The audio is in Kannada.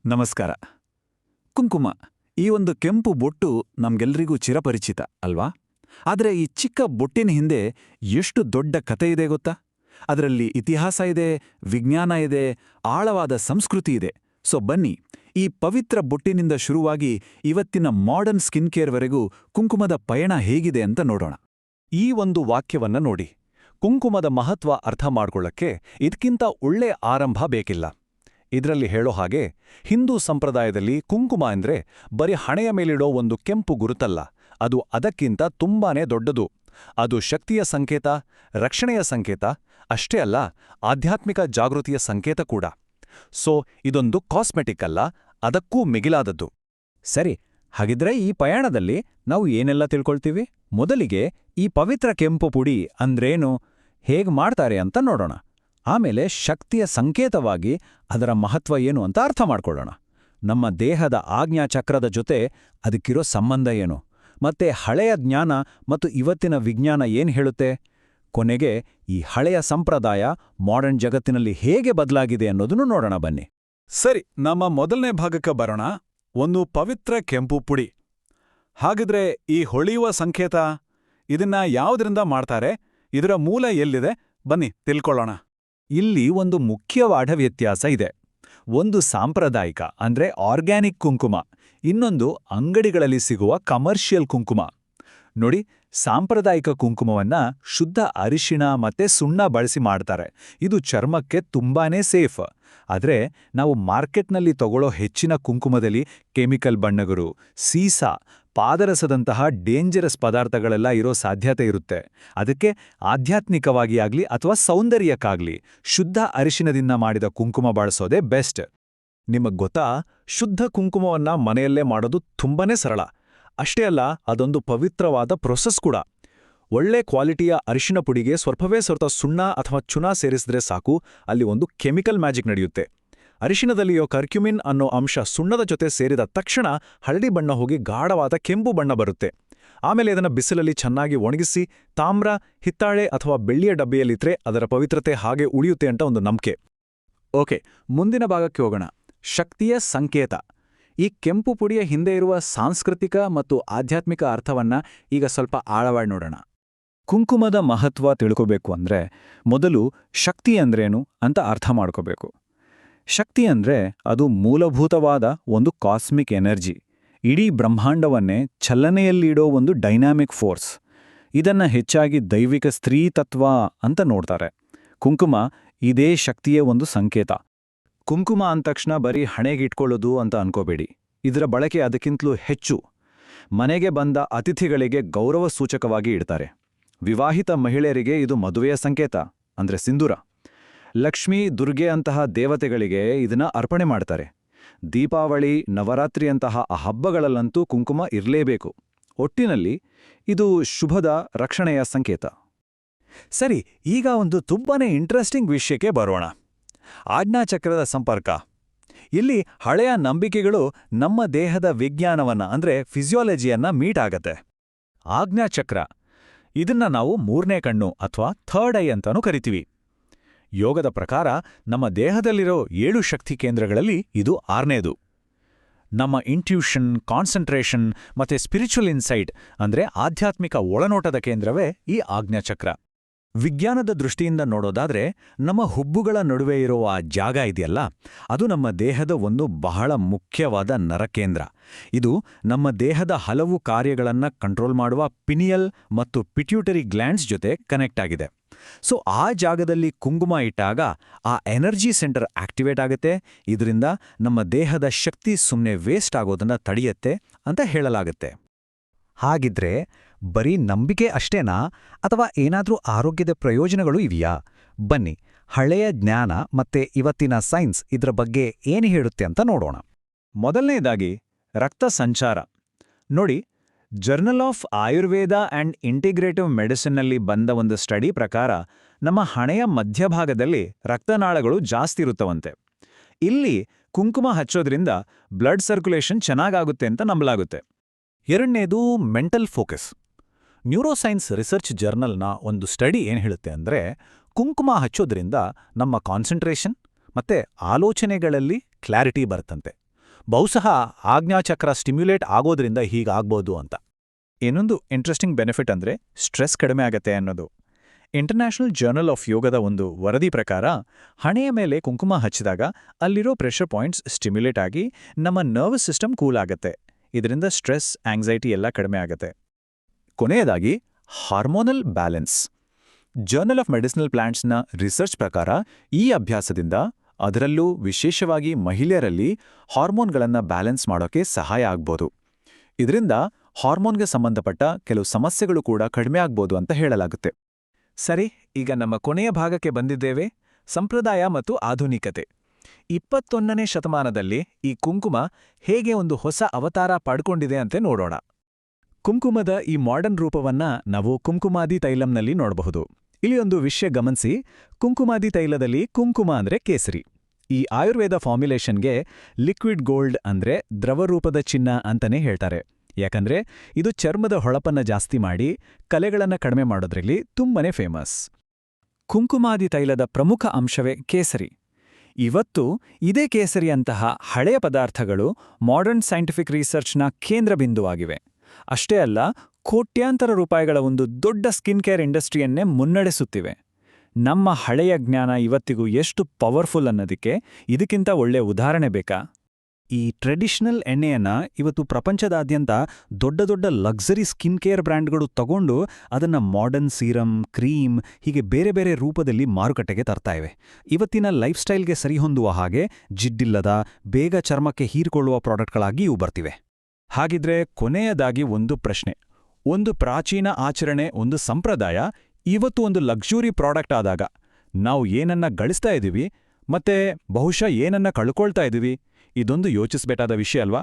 ನಮಸ್ಕಾರ. ಕುಂಕುಮ ಈ ಒಂದು ಕೆಂಪು ಬೊಟ್ಟು ನಮ್ಗೆಲ್ರಿಗೂ ಚಿರಪರಿಚಿತ ಅಲ್ವಾ? ಆದರೆ ಈ ಚಿಕ್ಕ ಬೊಟ್ಟಿನ ಹಿಂದೆ ಎಷ್ಟು ದೊಡ್ಡ ಕತೆ ಇದೆ ಗೊತ್ತಾ? ಅದರಲ್ಲಿ ಇತಿಹಾಸ ಇದೆ, ವಿಜ್ಞಾನ ಇದೆ, ಆಳವಾದ ಸಂಸ್ಕೃತಿ ಇದೆ. ಸೊ ಬನ್ನಿ, ಈ ಪವಿತ್ರ ಬೊಟ್ಟಿನಿಂದ ಶುರುವಾಗಿ ಇವತ್ತಿನ ಮಾಡರ್ನ್ ಸ್ಕಿನ್ ಕೇರ್ವರೆಗೂ ಕುಂಕುಮದ ಪಯಣ ಹೇಗಿದೆ ಅಂತ ನೋಡೋಣ. ಈ ಒಂದು ವಾಕ್ಯವನ್ನ ನೋಡಿ. ಕುಂಕುಮದ ಮಹತ್ವ ಅರ್ಥ ಮಾಡ್ಕೊಳ್ಳಕ್ಕೆ ಇದಕ್ಕಿಂತ ಒಳ್ಳೆ ಆರಂಭ ಬೇಕಿಲ್ಲ. ಇದರಲ್ಲಿ ಹೇಳೋ ಹಾಗೆ, ಹಿಂದೂ ಸಂಪ್ರದಾಯದಲ್ಲಿ ಕುಂಕುಮ ಅಂದ್ರೆ ಬರೀ ಹಣೆಯ ಮೇಲಿಡೋ ಒಂದು ಕೆಂಪು ಗುರುತಲ್ಲ, ಅದು ಅದಕ್ಕಿಂತ ತುಂಬಾನೇ ದೊಡ್ಡದು. ಅದು ಶಕ್ತಿಯ ಸಂಕೇತ, ರಕ್ಷಣೆಯ ಸಂಕೇತ, ಅಷ್ಟೇ ಅಲ್ಲ, ಆಧ್ಯಾತ್ಮಿಕ ಜಾಗೃತಿಯ ಸಂಕೇತ ಕೂಡ. ಸೊ ಇದೊಂದು ಕಾಸ್ಮೆಟಿಕ್ ಅಲ್ಲ, ಅದಕ್ಕೂ ಮಿಗಿಲಾದದ್ದು. ಸರಿ, ಹಾಗಿದ್ರೆ ಈ ಪಯಣದಲ್ಲಿ ನಾವು ಏನೆಲ್ಲ ತಿಳ್ಕೊಳ್ತೀವಿ? ಮೊದಲಿಗೆ ಈ ಪವಿತ್ರ ಕೆಂಪು ಪುಡಿ ಅಂದ್ರೇನು, ಹೇಗ್ ಮಾಡ್ತಾರೆ ಅಂತ ನೋಡೋಣ. ಆಮೇಲೆ ಶಕ್ತಿಯ ಸಂಕೇತವಾಗಿ ಅದರ ಮಹತ್ವ ಏನು ಅಂತ ಅರ್ಥ ಮಾಡ್ಕೊಳ್ಳೋಣ. ನಮ್ಮ ದೇಹದ ಆಜ್ಞಾಚಕ್ರದ ಜೊತೆ ಅದಕ್ಕಿರೋ ಸಂಬಂಧ ಏನು, ಮತ್ತೆ ಹಳೆಯ ಜ್ಞಾನ ಮತ್ತು ಇವತ್ತಿನ ವಿಜ್ಞಾನ ಏನ್ ಹೇಳುತ್ತೆ. ಕೊನೆಗೆ ಈ ಹಳೆಯ ಸಂಪ್ರದಾಯ ಮಾಡರ್ನ್ ಜಗತ್ತಿನಲ್ಲಿ ಹೇಗೆ ಬದಲಾಗಿದೆ ಅನ್ನೋದನ್ನು ನೋಡೋಣ ಬನ್ನಿ. ಸರಿ, ನಮ್ಮ ಮೊದಲನೇ ಭಾಗಕ್ಕೆ ಬರೋಣ. ಒಂದು ಪವಿತ್ರ ಕೆಂಪು ಪುಡಿ. ಹಾಗಿದ್ರೆ ಈ ಹೊಳೆಯುವ ಸಂಕೇತ, ಇದನ್ನ ಯಾವುದರಿಂದ ಮಾಡ್ತಾರೆ, ಇದರ ಮೂಲ ಎಲ್ಲಿದೆ, ಬನ್ನಿ ತಿಳ್ಕೊಳ್ಳೋಣ. ಇಲ್ಲಿ ಒಂದು ಮುಖ್ಯವಾದ ವ್ಯತ್ಯಾಸ ಇದೆ. ಒಂದು ಸಾಂಪ್ರದಾಯಿಕ ಅಂದ್ರೆ ಆರ್ಗ್ಯಾನಿಕ್ ಕುಂಕುಮ, ಇನ್ನೊಂದು ಅಂಗಡಿಗಳಲ್ಲಿ ಸಿಗುವ ಕಮರ್ಷಿಯಲ್ ಕುಂಕುಮ. ನೋಡಿ, ಸಾಂಪ್ರದಾಯಿಕ ಕುಂಕುಮವನ್ನ ಶುದ್ಧ ಅರಿಶಿಣ ಮತ್ತೆ ಸುಣ್ಣ ಬಳಸಿ ಮಾಡ್ತಾರೆ. ಇದು ಚರ್ಮಕ್ಕೆ ತುಂಬಾನೇ ಸೇಫ್. ಆದ್ರೆ ನಾವು ಮಾರ್ಕೆಟ್ನಲ್ಲಿ ತಗೊಳ್ಳೋ ಹೆಚ್ಚಿನ ಕುಂಕುಮದಲ್ಲಿ ಕೆಮಿಕಲ್ ಬಣ್ಣಗಳು, ಸೀಸ, ಪಾದರಸದಂತಹ ಡೇಂಜರಸ್ ಪದಾರ್ಥಗಳೆಲ್ಲ ಇರೋ ಸಾಧ್ಯತೆ ಇರುತ್ತೆ. ಅದಕ್ಕೆ ಆಧ್ಯಾತ್ಮಿಕವಾಗಿ ಆಗ್ಲಿ ಅಥವಾ ಸೌಂದರ್ಯಕ್ಕಾಗ್ಲಿ ಶುದ್ಧ ಅರಿಶಿಣದಿಂದ ಮಾಡಿದ ಕುಂಕುಮ ಬಳಸೋದೇ ಬೆಸ್ಟ್. ನಿಮಗ್ ಗೊತ್ತಾ, ಶುದ್ಧ ಕುಂಕುಮವನ್ನ ಮನೆಯಲ್ಲೇ ಮಾಡೋದು ತುಂಬಾನೇ ಸರಳ. ಅಷ್ಟೇ ಅಲ್ಲ, ಅದೊಂದು ಪವಿತ್ರವಾದ ಪ್ರೊಸೆಸ್ ಕೂಡ. ಒಳ್ಳೆ ಕ್ವಾಲಿಟಿಯ ಅರಿಶಿಣ ಪುಡಿಗೆ ಸ್ವಲ್ಪವೇ ಸುಣ್ಣ ಅಥವಾ ಚುನಾ ಸೇರಿಸಿದ್ರೆ ಸಾಕು, ಅಲ್ಲಿ ಒಂದು ಕೆಮಿಕಲ್ ಮ್ಯಾಜಿಕ್ ನಡೆಯುತ್ತೆ. ಅರಿಶಿಣದಲ್ಲಿಯೋ ಕರ್ಕ್ಯುಮಿನ್ ಅನ್ನೋ ಅಂಶ ಸುಣ್ಣದ ಜೊತೆ ಸೇರಿದ ತಕ್ಷಣ ಹಳದಿ ಬಣ್ಣ ಹೋಗಿ ಗಾಢವಾದ ಕೆಂಪು ಬಣ್ಣ ಬರುತ್ತೆ. ಆಮೇಲೆ ಇದನ್ನ ಬಿಸಿಲಲ್ಲಿ ಚೆನ್ನಾಗಿ ಒಣಗಿಸಿ ತಾಮ್ರ, ಹಿತ್ತಾಳೆ ಅಥವಾ ಬೆಳ್ಳಿಯ ಡಬ್ಬಿಯಲ್ಲಿಟ್ರೆ ಅದರ ಪವಿತ್ರತೆ ಹಾಗೆ ಉಳಿಯುತ್ತೆ ಅಂತ ಒಂದು ನಂಬಿಕೆ. ಓಕೆ, ಮುಂದಿನ ಭಾಗಕ್ಕೆ ಹೋಗೋಣ. ಶಕ್ತಿಯ ಸಂಕೇತ. ಈ ಕೆಂಪು ಪುಡಿಯ ಹಿಂದೆ ಇರುವ ಸಾಂಸ್ಕೃತಿಕ ಮತ್ತು ಆಧ್ಯಾತ್ಮಿಕ ಅರ್ಥವನ್ನ ಈಗ ಸ್ವಲ್ಪ ಆಳವಾಗಿ ನೋಡೋಣ. ಕುಂಕುಮದ ಮಹತ್ವ ತಿಳ್ಕೋಬೇಕು ಅಂದ್ರೆ ಮೊದಲು ಶಕ್ತಿ ಅಂದ್ರೇನು ಅಂತ ಅರ್ಥ ಮಾಡ್ಕೋಬೇಕು. ಶಕ್ತಿ ಅಂದ್ರೆ ಅದು ಮೂಲಭೂತವಾದ ಒಂದು ಕಾಸ್ಮಿಕ್ ಎನರ್ಜಿ, ಇಡೀ ಬ್ರಹ್ಮಾಂಡವನ್ನೇ ಚಲನೆಯಲ್ಲಿಡೋ ಒಂದು ಡೈನಾಮಿಕ್ ಫೋರ್ಸ್. ಇದನ್ನ ಹೆಚ್ಚಾಗಿ ದೈವಿಕ ಸ್ತ್ರೀ ತತ್ವ ಅಂತ ನೋಡ್ತಾರೆ. ಕುಂಕುಮ ಇದೇ ಶಕ್ತಿಯೇ ಒಂದು ಸಂಕೇತ. ಕುಂಕುಮ ಅಂದ ಬರೀ ಹಣೆಗಿಟ್ಕೊಳ್ಳೋದು ಅಂತ ಅನ್ಕೋಬೇಡಿ. ಇದರ ಬಳಕೆ ಅದಕ್ಕಿಂತಲೂ ಹೆಚ್ಚು. ಮನೆಗೆ ಬಂದ ಅತಿಥಿಗಳಿಗೆ ಗೌರವ ಸೂಚಕವಾಗಿ ಇಡ್ತಾರೆ. ವಿವಾಹಿತ ಮಹಿಳೆಯರಿಗೆ ಇದು ಮದುವೆಯ ಸಂಕೇತ, ಅಂದ್ರೆ ಸಿಂಧೂರ. ಲಕ್ಷ್ಮೀ, ದುರ್ಗೆ ಅಂತಹ ದೇವತೆಗಳಿಗೆ ಇದನ್ನ ಅರ್ಪಣೆ ಮಾಡ್ತಾರೆ. ದೀಪಾವಳಿ, ನವರಾತ್ರಿಯಂತಹ ಹಬ್ಬಗಳಲ್ಲಂತೂ ಕುಂಕುಮ ಇರಲೇಬೇಕು. ಒಟ್ಟಿನಲ್ಲಿ ಇದು ಶುಭದ, ರಕ್ಷಣೆಯ ಸಂಕೇತ. ಸರಿ, ಈಗ ಒಂದು ತುಂಬಾನೇ ಇಂಟ್ರೆಸ್ಟಿಂಗ್ ವಿಷಯಕ್ಕೆ ಬರೋಣ. ಆಜ್ಞಾಚಕ್ರದ ಸಂಪರ್ಕ. ಇಲ್ಲಿ ಹಳೆಯ ನಂಬಿಕೆಗಳು ನಮ್ಮ ದೇಹದ ವಿಜ್ಞಾನವನ್ನ ಅಂದ್ರೆ ಫಿಸಿಯಾಲಜಿಯನ್ನ ಮೀಟ್ ಆಗತ್ತೆ. ಆಜ್ಞಾಚಕ್ರ, ಇದನ್ನ ನಾವು ಮೂರನೇ ಕಣ್ಣು ಅಥವಾ ಥರ್ಡ್ ಐ ಅಂತಾನೂ ಕರಿತೀವಿ. ಯೋಗದ ಪ್ರಕಾರ ನಮ್ಮ ದೇಹದಲ್ಲಿರೋ 7 ಶಕ್ತಿ ಕೇಂದ್ರಗಳಲ್ಲಿ ಇದು 6ನೇದು. ನಮ್ಮ ಇಂಟ್ಯೂಷನ್, ಕಾನ್ಸಂಟ್ರೇಷನ್ ಮತ್ತೆ ಸ್ಪಿರಿಚುವಲ್ ಇನ್ಸೈಟ್ ಅಂದ್ರೆ ಆಧ್ಯಾತ್ಮಿಕ ಒಳನೋಟದ ಕೇಂದ್ರವೇ ಈ ಆಜ್ಞಾಚಕ್ರ. ವಿಜ್ಞಾನದ ದೃಷ್ಟಿಯಿಂದ ನೋಡೋದಾದ್ರೆ ನಮ್ಮ ಹುಬ್ಬುಗಳ ನಡುವೆ ಇರುವ ಆ ಜಾಗ ಇದೆಯಲ್ಲ, ಅದು ನಮ್ಮ ದೇಹದ ಒಂದು ಬಹಳ ಮುಖ್ಯವಾದ ನರಕೇಂದ್ರ. ಇದು ನಮ್ಮ ದೇಹದ ಹಲವು ಕಾರ್ಯಗಳನ್ನ ಕಂಟ್ರೋಲ್ ಮಾಡುವ ಪಿನಿಯಲ್ ಮತ್ತು ಪಿಟ್ಯೂಟರಿ ಗ್ಲ್ಯಾಂಡ್ಸ್ ಜೊತೆ ಕನೆಕ್ಟ್ ಆಗಿದೆ. ಸೊ ಆ ಜಾಗದಲ್ಲಿ ಕುಂಕುಮ ಇಟ್ಟಾಗ ಆ ಎನರ್ಜಿ ಸೆಂಟರ್ ಆಕ್ಟಿವೇಟ್ ಆಗುತ್ತೆ. ಇದರಿಂದ ನಮ್ಮ ದೇಹದ ಶಕ್ತಿ ಸುಮ್ಮನೆ ವೇಸ್ಟ್ ಆಗೋದನ್ನ ತಡೆಯುತ್ತೆ ಅಂತ ಹೇಳಲಾಗುತ್ತೆ. ಹಾಗಿದ್ರೆ ಬರೀ ನಂಬಿಕೆ ಅಷ್ಟೇನಾ, ಅಥವಾ ಏನಾದ್ರೂ ಆರೋಗ್ಯದ ಪ್ರಯೋಜನಗಳು ಇವೆಯಾ? ಬನ್ನಿ, ಹಳೆಯ ಜ್ಞಾನ ಮತ್ತೆ ಇವತ್ತಿನ ಸೈನ್ಸ್ ಇದ್ರ ಬಗ್ಗೆ ಏನು ಹೇಳುತ್ತೆ ಅಂತ ನೋಡೋಣ. ಮೊದಲನೇದಾಗಿ ರಕ್ತ ಸಂಚಾರ. ನೋಡಿ, journal of Ayurveda and integrative ಮೆಡಿಸಿನ್ನಲ್ಲಿ ಬಂದ ಒಂದು ಸ್ಟಡಿ ಪ್ರಕಾರ ನಮ್ಮ ಹಣೆಯ ಮಧ್ಯಭಾಗದಲ್ಲಿ ರಕ್ತನಾಳಗಳು ಜಾಸ್ತಿ ಇರುತ್ತವಂತೆ. ಇಲ್ಲಿ ಕುಂಕುಮ ಹಚ್ಚೋದ್ರಿಂದ ಬ್ಲಡ್ ಸರ್ಕ್ಯುಲೇಷನ್ ಚೆನ್ನಾಗಾಗುತ್ತೆ ಅಂತ ನಂಬಲಾಗುತ್ತೆ. ಎರಡನೇದು ಮೆಂಟಲ್ ಫೋಕಸ್. ನ್ಯೂರೋಸೈನ್ಸ್ ರಿಸರ್ಚ್ ಜರ್ನಲ್ನ ಒಂದು ಸ್ಟಡಿ ಏನು ಹೇಳುತ್ತೆ ಅಂದರೆ, ಕುಂಕುಮ ಹಚ್ಚೋದ್ರಿಂದ ನಮ್ಮ ಕಾನ್ಸಂಟ್ರೇಷನ್ ಮತ್ತೆ ಆಲೋಚನೆಗಳಲ್ಲಿ ಕ್ಲಾರಿಟಿ ಬರುತ್ತಂತೆ. ಬಹುಶಃ ಆಜ್ಞಾಚಕ್ರ ಸ್ಟಿಮ್ಯುಲೇಟ್ ಆಗೋದ್ರಿಂದ ಹೀಗಾಗ್ಬೋದು ಅಂತ. ಇನ್ನೊಂದು ಇಂಟ್ರೆಸ್ಟಿಂಗ್ ಬೆನಿಫಿಟ್ ಅಂದ್ರೆ ಸ್ಟ್ರೆಸ್ ಕಡಿಮೆ ಆಗತ್ತೆ ಅನ್ನೋದು. ಇಂಟರ್ನ್ಯಾಷನಲ್ ಜರ್ನಲ್ ಆಫ್ ಯೋಗದ ಒಂದು ವರದಿ ಪ್ರಕಾರ ಹಣೆಯ ಮೇಲೆ ಕುಂಕುಮ ಹಚ್ಚಿದಾಗ ಅಲ್ಲಿರೋ ಪ್ರೆಷರ್ ಪಾಯಿಂಟ್ಸ್ ಸ್ಟಿಮ್ಯುಲೇಟ್ ಆಗಿ ನಮ್ಮ ನರ್ವಸ್ ಸಿಸ್ಟಮ್ ಕೂಲ್ ಆಗತ್ತೆ. ಇದರಿಂದ ಸ್ಟ್ರೆಸ್, ಆಂಗ್ಸೈಟಿ ಎಲ್ಲ ಕಡಿಮೆ ಆಗತ್ತೆ. ಕೊನೆಯದಾಗಿ hormonal balance. Journal of medicinal ಪ್ಲಾಂಟ್ಸ್ನ ರಿಸರ್ಚ್ ಪ್ರಕಾರ ಈ ಅಭ್ಯಾಸದಿಂದ, ಅದರಲ್ಲೂ ವಿಶೇಷವಾಗಿ ಮಹಿಳೆಯರಲ್ಲಿ, ಹಾರ್ಮೋನ್ಗಳನ್ನು ಬ್ಯಾಲೆನ್ಸ್ ಮಾಡೋಕೆ ಸಹಾಯ ಆಗ್ಬೋದು. ಇದರಿಂದ ಹಾರ್ಮೋನ್ಗೆ ಸಂಬಂಧಪಟ್ಟ ಕೆಲವು ಸಮಸ್ಯೆಗಳು ಕೂಡ ಕಡಿಮೆ ಆಗ್ಬೋದು ಅಂತ ಹೇಳಲಾಗುತ್ತೆ. ಸರಿ, ಈಗ ನಮ್ಮ ಕೊನೆಯ ಭಾಗಕ್ಕೆ ಬಂದಿದ್ದೇವೆ, ಸಂಪ್ರದಾಯ ಮತ್ತು ಆಧುನಿಕತೆ. 21ನೇ ಶತಮಾನದಲ್ಲಿ ಈ ಕುಂಕುಮ ಹೇಗೆ ಒಂದು ಹೊಸ ಅವತಾರ ಪಡ್ಕೊಂಡಿದೆ ಅಂತ ನೋಡೋಣ. ಕುಂಕುಮದ ಈ ಮಾಡರ್ನ್ ರೂಪವನ್ನ ನಾವು ಕುಂಕುಮಾದಿ ತೈಲಂನಲ್ಲಿ ನೋಡಬಹುದು. ಇಲ್ಲಿ ಒಂದು ವಿಷಯ ಗಮನಿಸಿ, ಕುಂಕುಮಾದಿ ತೈಲದಲ್ಲಿ ಕುಂಕುಮ ಅಂದ್ರೆ ಕೇಸರಿ. ಈ ಆಯುರ್ವೇದ ಫಾರ್ಮ್ಯುಲೇಷನ್ಗೆ ಲಿಕ್ವಿಡ್ ಗೋಲ್ಡ್ ಅಂದ್ರೆ ದ್ರವರೂಪದ ಚಿನ್ನ ಅಂತಾನೆ ಹೇಳ್ತಾರೆ. ಯಾಕಂದ್ರೆ ಇದು ಚರ್ಮದ ಹೊಳಪನ್ನ ಜಾಸ್ತಿ ಮಾಡಿ ಕಲೆಗಳನ್ನ ಕಡಿಮೆ ಮಾಡೋದ್ರಲ್ಲಿ ತುಂಬಾನೇ ಫೇಮಸ್. ಕುಂಕುಮಾದಿ ತೈಲದ ಪ್ರಮುಖ ಅಂಶವೇ ಕೇಸರಿ. ಇವತ್ತು ಇದೇ ಕೇಸರಿಯಂತಹ ಹಳೆಯ ಪದಾರ್ಥಗಳು ಮಾಡರ್ನ್ ಸೈಂಟಿಫಿಕ್ ರಿಸರ್ಚ್ನ ಕೇಂದ್ರ ಬಿಂದುವಾಗಿವೆ. ಅಷ್ಟೇ ಅಲ್ಲ, ಕೋಟ್ಯಾಂತರ ರೂಪಾಯಿಗಳ ಒಂದು ದೊಡ್ಡ ಸ್ಕಿನ್ ಕೇರ್ ಇಂಡಸ್ಟ್ರಿಯನ್ನೇ ಮುನ್ನಡೆಸುತ್ತಿವೆ. ನಮ್ಮ ಹಳೆಯ ಜ್ಞಾನ ಇವತ್ತಿಗೂ ಎಷ್ಟು ಪವರ್ಫುಲ್ ಅನ್ನೋದಕ್ಕೆ ಇದಕ್ಕಿಂತ ಒಳ್ಳೆ ಉದಾಹರಣೆ ಬೇಕಾ? ಈ ಟ್ರೆಡಿಷನಲ್ ಎಣ್ಣೆಯನ್ನ ಇವತ್ತು ಪ್ರಪಂಚದಾದ್ಯಂತ ದೊಡ್ಡ ದೊಡ್ಡ ಲಕ್ಸರಿ ಸ್ಕಿನ್ ಕೇರ್ ಬ್ರ್ಯಾಂಡ್ಗಳು ತಗೊಂಡು ಅದನ್ನ ಮಾಡರ್ನ್ ಸೀರಮ್, ಕ್ರೀಮ್ ಹೀಗೆ ಬೇರೆ ಬೇರೆ ರೂಪದಲ್ಲಿ ಮಾರುಕಟ್ಟೆಗೆ ತರ್ತಾ ಇವೆ. ಇವತ್ತಿನ ಲೈಫ್ ಸ್ಟೈಲ್ಗೆ ಸರಿಹೊಂದುವ ಹಾಗೆ ಜಿಡ್ಡಿಲ್ಲದ, ಬೇಗ ಚರ್ಮಕ್ಕೆ ಹೀರಿಕೊಳ್ಳುವ ಪ್ರಾಡಕ್ಟ್ಗಳಾಗಿ ಇವು ಬರ್ತಿವೆ. ಹಾಗಿದ್ರೆ ಕೊನೆಯದಾಗಿ ಒಂದು ಪ್ರಶ್ನೆ. ಒಂದು ಪ್ರಾಚೀನ ಆಚರಣೆ, ಒಂದು ಸಂಪ್ರದಾಯ ಇವತ್ತು ಒಂದು ಲಕ್ಸುರಿ ಪ್ರಾಡಕ್ಟ್ ಆದಾಗ ನಾವು ಏನನ್ನ ಗಳಿಸ್ತಾ ಇದ್ದೀವಿ ಮತ್ತೆ ಬಹುಶಃ ಏನನ್ನ ಕಳ್ಕೊಳ್ತಾ ಇದ್ದೀವಿ? ಇದೊಂದು ಯೋಚಿಸ್ಬೇಕಾದ ವಿಷಯ ಅಲ್ವಾ?